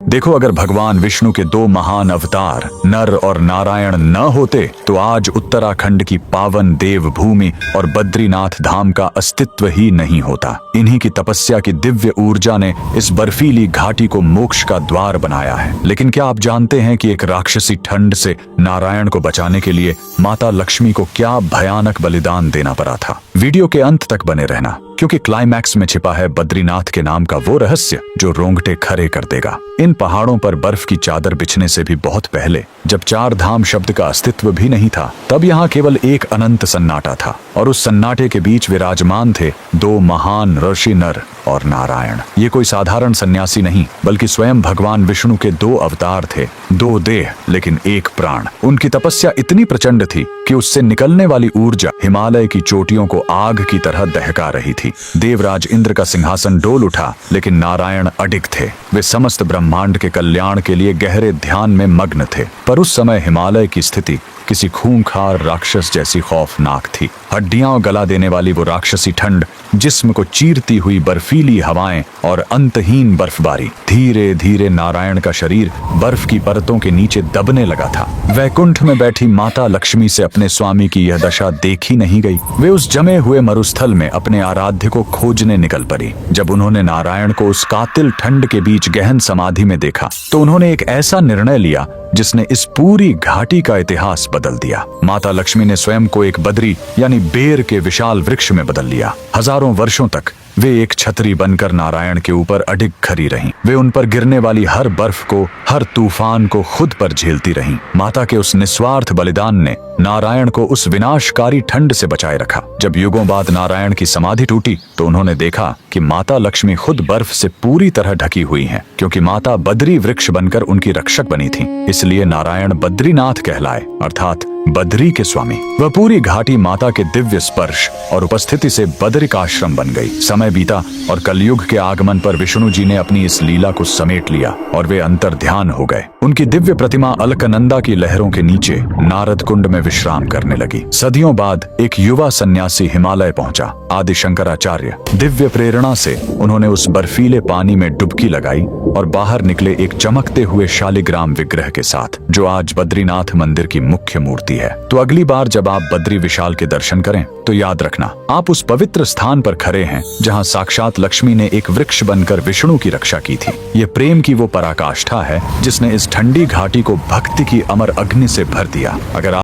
देखो, अगर भगवान विष्णु के दो महान अवतार नर और नारायण न होते तो आज उत्तराखंड की पावन देव भूमि और बद्रीनाथ धाम का अस्तित्व ही नहीं होता। इन्हीं की तपस्या की दिव्य ऊर्जा ने इस बर्फीली घाटी को मोक्ष का द्वार बनाया है। लेकिन क्या आप जानते हैं कि एक राक्षसी ठंड से नारायण को बचाने के लिए माता लक्ष्मी को क्या भयानक बलिदान देना पड़ा था? वीडियो के अंत तक बने रहना, क्योंकि क्लाइमैक्स में छिपा है बद्रीनाथ के नाम का वो रहस्य जो रोंगटे खड़े कर देगा। इन पहाड़ों पर बर्फ की चादर बिछने से भी बहुत पहले, जब चार धाम शब्द का अस्तित्व भी नहीं था, तब यहाँ केवल एक अनंत सन्नाटा था, और उस सन्नाटे के बीच विराजमान थे दो महान ऋषि नर और नारायण। ये कोई साधारण सन्यासी नहीं, बल्कि स्वयं भगवान विष्णु के दो अवतार थे, दो देह लेकिन एक प्राण। उनकी तपस्या इतनी प्रचंड थी कि उससे निकलने वाली ऊर्जा हिमालय की चोटियों को आग की तरह दहका रही थी। देवराज इंद्र का सिंहासन डोल उठा, लेकिन नारायण अडिग थे। वे समस्त ब्रह्मांड के कल्याण के लिए गहरे ध्यान में मग्न थे। पर उस समय हिमालय की स्थिति किसी खूंखार राक्षस जैसी खौफनाक थी। हड्डियां गला देने वाली वो राक्षसी ठंड, जिस्म को चीरती हुई बर्फीली हवाएं और अंतहीन बर्फबारी। धीरे धीरे नारायण का शरीर बर्फ की परतों के नीचे दबने लगा था। वैकुंठ में बैठी माता लक्ष्मी से अपने स्वामी की यह दशा देखी नहीं गई। वे उस जमे हुए मरुस्थल में अपने आराध्य को खोजने निकल पड़ी। जब उन्होंने नारायण को उस कातिल ठंड के बीच गहन समाधि में देखा, तो उन्होंने एक ऐसा निर्णय लिया जिसने इस पूरी घाटी का इतिहास बदल दिया। माता लक्ष्मी ने स्वयं को एक बद्री यानी बेर के विशाल वृक्ष में बदल लिया। हजारों वर्षों तक वे एक छतरी बनकर नारायण के ऊपर अडिग खड़ी रहीं। वे उन पर गिरने वाली हर बर्फ को, हर तूफान को खुद पर झेलती रहीं। माता के उस निस्वार्थ बलिदान ने नारायण को उस विनाशकारी ठंड से बचाए रखा। जब युगों बाद नारायण की समाधि टूटी, तो उन्होंने देखा कि माता लक्ष्मी खुद बर्फ से पूरी तरह ढकी हुई हैं, क्योंकि माता बद्री वृक्ष बनकर उनकी रक्षक बनी थी। इसलिए नारायण बद्रीनाथ कहलाए, अर्थात बद्री के स्वामी। वह पूरी घाटी माता के दिव्य स्पर्श और उपस्थिति से बद्रिकाश्रम बन गई। समय बीता और कलयुग के आगमन पर विष्णु जी ने अपनी इस लीला को समेट लिया और वे अंतर ध्यान हो गए। उनकी दिव्य प्रतिमा अलकनंदा की लहरों के नीचे नारद कुंड में विश्राम करने लगी। सदियों बाद एक युवा सन्यासी हिमालय पहुंचा, आदि शंकराचार्य। दिव्य प्रेरणा से उन्होंने उस बर्फीले पानी में डुबकी लगाई और बाहर निकले एक चमकते हुए शालिग्राम विग्रह के साथ, जो आज बद्रीनाथ मंदिर की मुख्य मूर्ति है। तो अगली बार जब आप बद्री विशाल के दर्शन करें, तो याद रखना, आप उस पवित्र स्थान पर खड़े हैं जहां साक्षात लक्ष्मी ने एक वृक्ष बनकर विष्णु की रक्षा की थी। ये प्रेम की वो पराकाष्ठा है जिसने इस ठंडी घाटी को भक्ति की अमर अग्नि से भर दिया। अगर